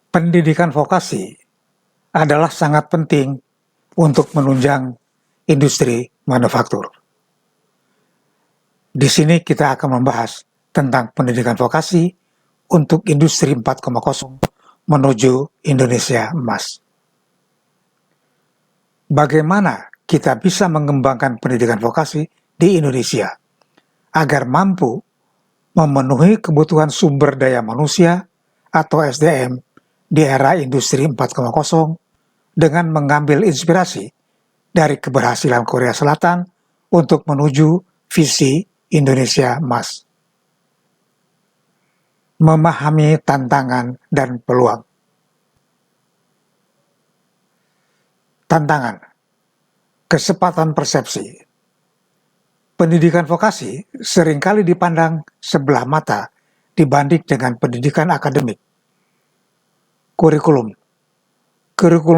Pendidikan vokasi adalah sangat penting untuk menunjang industri manufaktur. Di sini kita akan membahas tentang pendidikan vokasi untuk industri 4.0 menuju Indonesia emas. Bagaimana kita bisa mengembangkan pendidikan vokasi di Indonesia agar mampu memenuhi kebutuhan sumber daya manusia atau SDM di era industri 4.0 dengan mengambil inspirasi dari keberhasilan Korea Selatan untuk menuju visi Indonesia emas. Memahami tantangan dan peluang. Tantangan, kesempatan persepsi. Pendidikan vokasi seringkali dipandang sebelah mata dibanding dengan pendidikan akademik. Kurikulum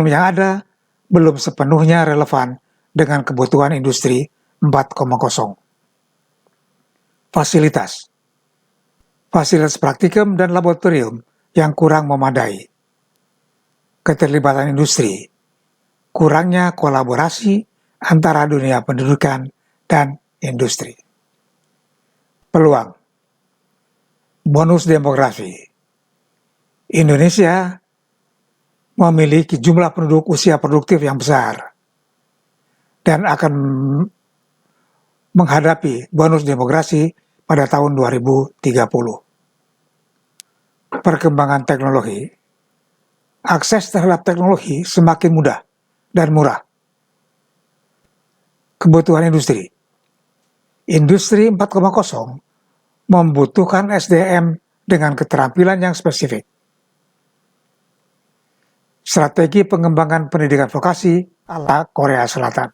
yang ada belum sepenuhnya relevan dengan kebutuhan industri 4.0. Fasilitas praktikum dan laboratorium yang kurang memadai. Keterlibatan industri, kurangnya kolaborasi antara dunia pendidikan dan industri. Peluang, bonus demografi. Indonesia memiliki jumlah penduduk usia produktif yang besar dan akan menghadapi bonus demografi pada tahun 2030. Perkembangan teknologi. Akses terhadap teknologi semakin mudah dan murah. Kebutuhan industri. Industri 4.0 membutuhkan SDM dengan keterampilan yang spesifik. Strategi pengembangan pendidikan vokasi ala Korea Selatan.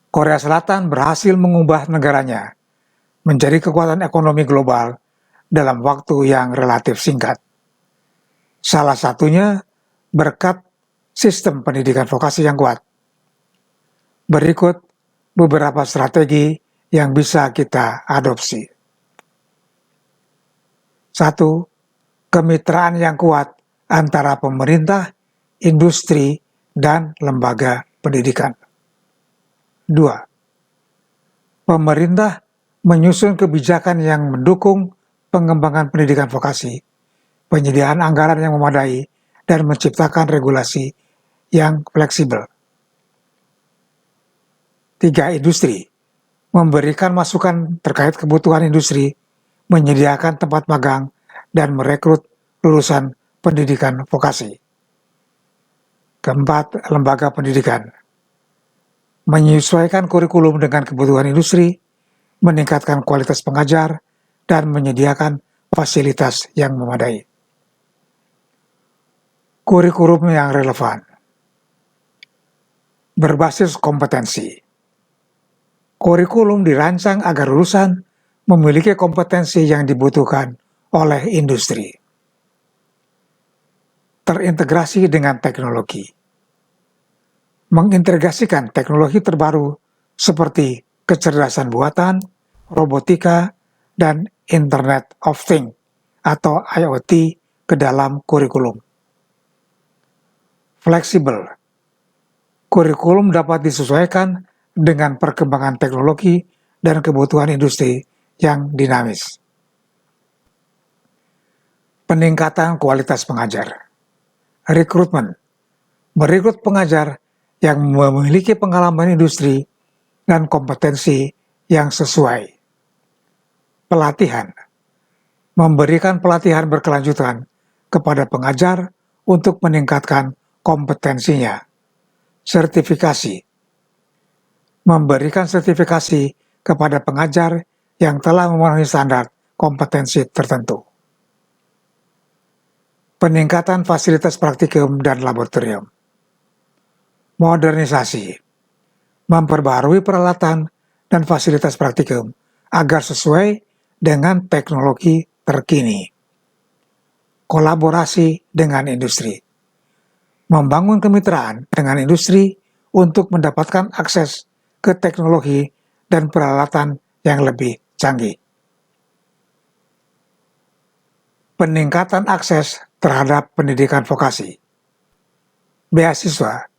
Korea Selatan berhasil mengubah negaranya menjadi kekuatan ekonomi global dalam waktu yang relatif singkat. Salah satunya berkat sistem pendidikan vokasi yang kuat. Berikut beberapa strategi yang bisa kita adopsi. 1. Kemitraan yang kuat antara pemerintah, industri, dan lembaga pendidikan. 2. Pemerintah menyusun kebijakan yang mendukung pengembangan pendidikan vokasi, penyediaan anggaran yang memadai, dan menciptakan regulasi yang fleksibel. 3. Industri memberikan masukan terkait kebutuhan industri, menyediakan tempat magang, dan merekrut lulusan pendidikan vokasi. 4. Lembaga pendidikan menyesuaikan kurikulum dengan kebutuhan industri, meningkatkan kualitas pengajar, dan menyediakan fasilitas yang memadai. Kurikulum yang relevan berbasis kompetensi. Kurikulum dirancang agar lulusan memiliki kompetensi yang dibutuhkan oleh industri. Terintegrasi dengan teknologi. Mengintegrasikan teknologi terbaru seperti kecerdasan buatan, robotika, dan Internet of Things atau IoT ke dalam kurikulum. Fleksibel. Kurikulum dapat disesuaikan dengan perkembangan teknologi dan kebutuhan industri yang dinamis. Peningkatan kualitas pengajar. Rekrutmen. Merekrut pengajar yang memiliki pengalaman industri dan kompetensi yang sesuai. Pelatihan. Memberikan pelatihan berkelanjutan kepada pengajar untuk meningkatkan kompetensinya. Sertifikasi. Memberikan sertifikasi kepada pengajar yang telah memenuhi standar kompetensi tertentu. Peningkatan fasilitas praktikum dan laboratorium. Modernisasi. Memperbarui peralatan dan fasilitas praktikum agar sesuai dengan teknologi terkini. Kolaborasi dengan industri. Membangun kemitraan dengan industri untuk mendapatkan akses ke teknologi dan peralatan yang lebih canggih. Peningkatan akses terhadap pendidikan vokasi. Beasiswa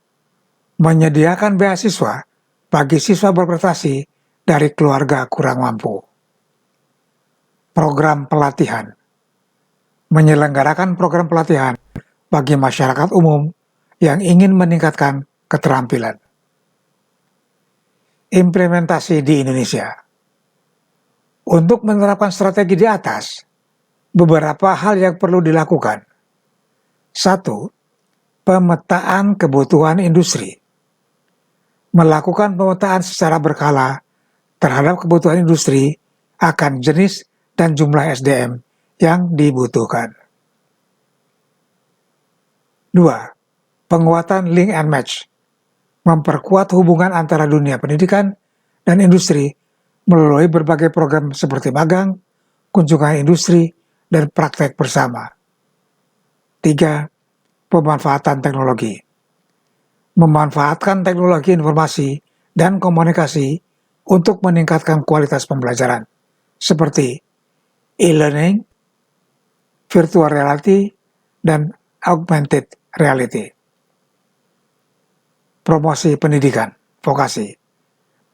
menyediakan beasiswa bagi siswa berprestasi dari keluarga kurang mampu. Program pelatihan menyelenggarakan program pelatihan bagi masyarakat umum yang ingin meningkatkan keterampilan. Implementasi di Indonesia. Untuk menerapkan strategi di atas, beberapa hal yang perlu dilakukan. 1. Pemetaan kebutuhan industri. Melakukan pemetaan secara berkala terhadap kebutuhan industri akan jenis dan jumlah SDM yang dibutuhkan. 2. Penguatan link and match. Memperkuat hubungan antara dunia pendidikan dan industri melalui berbagai program seperti magang, kunjungan industri, dan praktek bersama. 3. Pemanfaatan teknologi. Memanfaatkan teknologi informasi dan komunikasi untuk meningkatkan kualitas pembelajaran, seperti e-learning, virtual reality, dan augmented reality. Promosi pendidikan vokasi.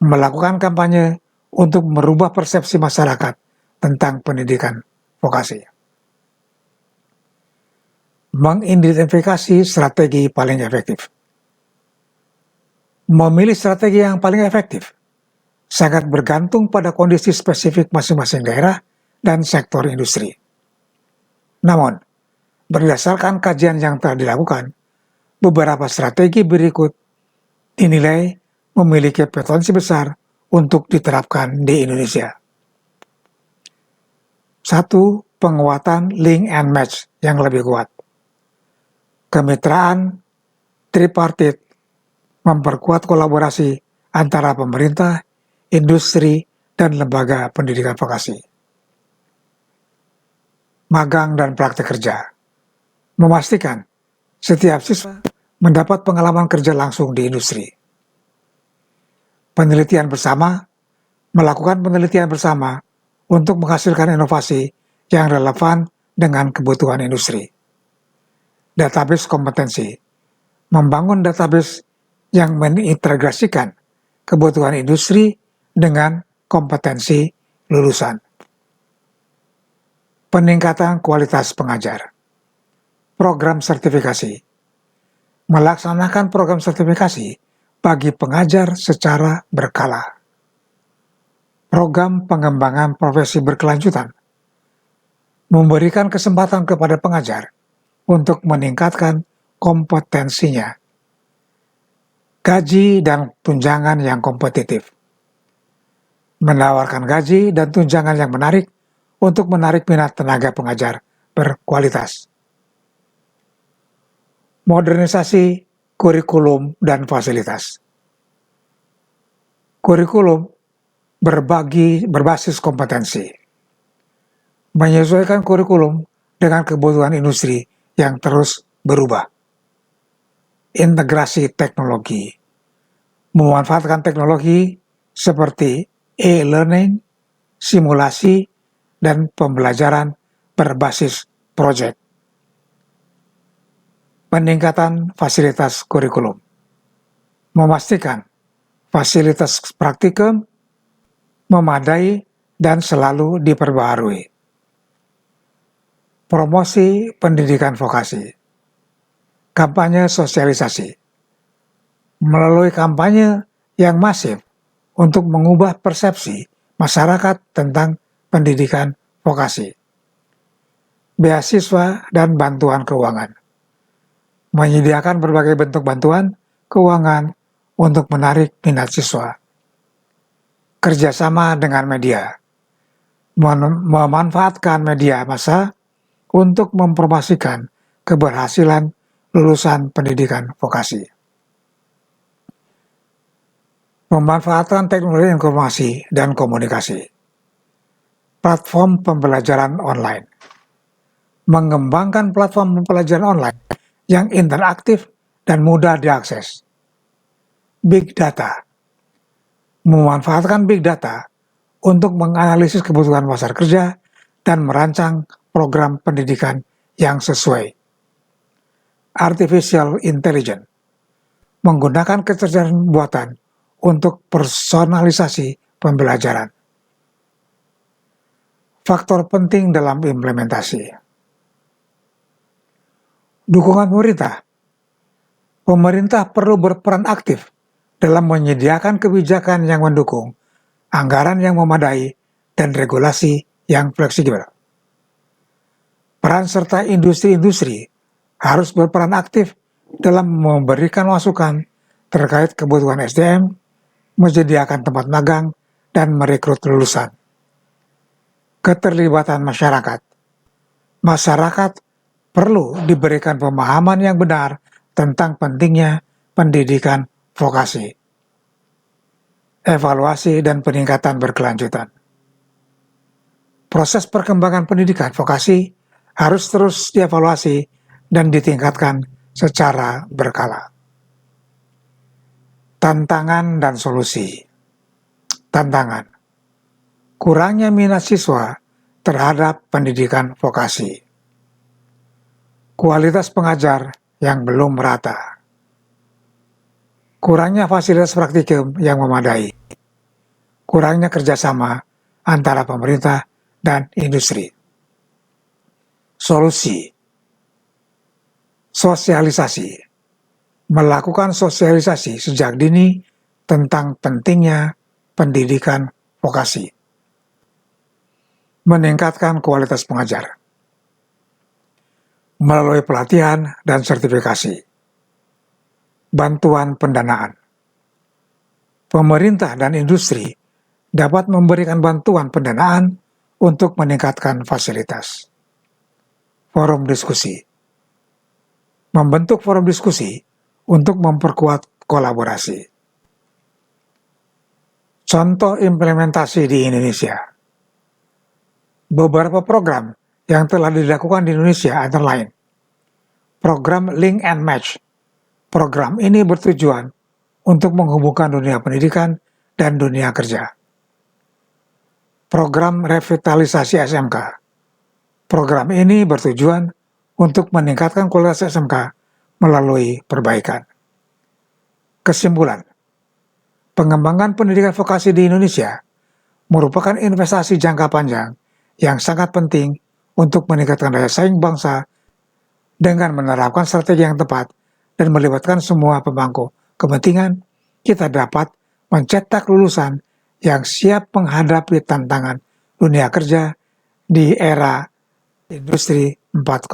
Melakukan kampanye untuk merubah persepsi masyarakat tentang pendidikan vokasi. Mengidentifikasi strategi paling efektif. Memilih strategi yang paling efektif sangat bergantung pada kondisi spesifik masing-masing daerah dan sektor industri. Namun, berdasarkan kajian yang telah dilakukan, beberapa strategi berikut dinilai memiliki potensi besar untuk diterapkan di Indonesia. 1. Penguatan link and match yang lebih kuat. Kemitraan tripartit memperkuat kolaborasi antara pemerintah, industri, dan lembaga pendidikan vokasi. Magang dan praktek kerja. Memastikan setiap siswa mendapat pengalaman kerja langsung di industri. Penelitian bersama, melakukan penelitian bersama untuk menghasilkan inovasi yang relevan dengan kebutuhan industri. Database kompetensi, membangun database yang mengintegrasikan kebutuhan industri dengan kompetensi lulusan. Peningkatan kualitas pengajar. Program sertifikasi. Melaksanakan program sertifikasi bagi pengajar secara berkala. Program pengembangan profesi berkelanjutan. Memberikan kesempatan kepada pengajar untuk meningkatkan kompetensinya. Gaji dan tunjangan yang kompetitif. Menawarkan gaji dan tunjangan yang menarik untuk menarik minat tenaga pengajar berkualitas. Modernisasi kurikulum dan fasilitas. Kurikulum berbasis kompetensi. Menyesuaikan kurikulum dengan kebutuhan industri yang terus berubah. Integrasi teknologi. Memanfaatkan teknologi seperti e-learning, simulasi, dan pembelajaran berbasis proyek. Peningkatan fasilitas kurikulum. Memastikan fasilitas praktikum memadai dan selalu diperbaharui. Promosi pendidikan vokasi. Kampanye sosialisasi. Melalui kampanye yang masif untuk mengubah persepsi masyarakat tentang pendidikan vokasi. Beasiswa dan bantuan keuangan. Menyediakan berbagai bentuk bantuan keuangan untuk menarik minat siswa. Kerjasama dengan media. Memanfaatkan media massa untuk mempromosikan keberhasilan lulusan pendidikan vokasi. Memanfaatkan teknologi informasi dan komunikasi. Platform pembelajaran online. Mengembangkan platform pembelajaran online yang interaktif dan mudah diakses. Big data. Memanfaatkan big data untuk menganalisis kebutuhan pasar kerja dan merancang program pendidikan yang sesuai artificial intelligence, menggunakan kecerdasan buatan untuk personalisasi pembelajaran. Faktor penting dalam implementasi. Dukungan pemerintah. Pemerintah perlu berperan aktif dalam menyediakan kebijakan yang mendukung, anggaran yang memadai, dan regulasi yang fleksibel. Peran serta industri-industri harus berperan aktif dalam memberikan masukan terkait kebutuhan SDM, menyediakan tempat magang, dan merekrut lulusan. Keterlibatan masyarakat. Masyarakat perlu diberikan pemahaman yang benar tentang pentingnya pendidikan vokasi. Evaluasi dan peningkatan berkelanjutan. Proses perkembangan pendidikan vokasi harus terus dievaluasi dan ditingkatkan secara berkala. Tantangan dan solusi. Tantangan. Kurangnya minat siswa terhadap pendidikan vokasi. Kualitas pengajar yang belum merata. Kurangnya fasilitas praktikum yang memadai. Kurangnya kerjasama antara pemerintah dan industri. Solusi. Sosialisasi. Melakukan sosialisasi sejak dini tentang pentingnya pendidikan vokasi. Meningkatkan kualitas pengajar melalui pelatihan dan sertifikasi. Bantuan pendanaan. Pemerintah dan industri dapat memberikan bantuan pendanaan untuk meningkatkan fasilitas. Forum diskusi. Membentuk forum diskusi untuk memperkuat kolaborasi. Contoh implementasi di Indonesia. Beberapa program yang telah dilakukan di Indonesia antara lain program Link and Match. Program ini bertujuan untuk menghubungkan dunia pendidikan dan dunia kerja. Program revitalisasi SMK. Program ini bertujuan untuk meningkatkan kualitas SMK melalui perbaikan. Kesimpulan, pengembangan pendidikan vokasi di Indonesia merupakan investasi jangka panjang yang sangat penting untuk meningkatkan daya saing bangsa dengan menerapkan strategi yang tepat dan melibatkan semua pemangku kepentingan. Kita dapat mencetak lulusan yang siap menghadapi tantangan dunia kerja di era industri 4.0.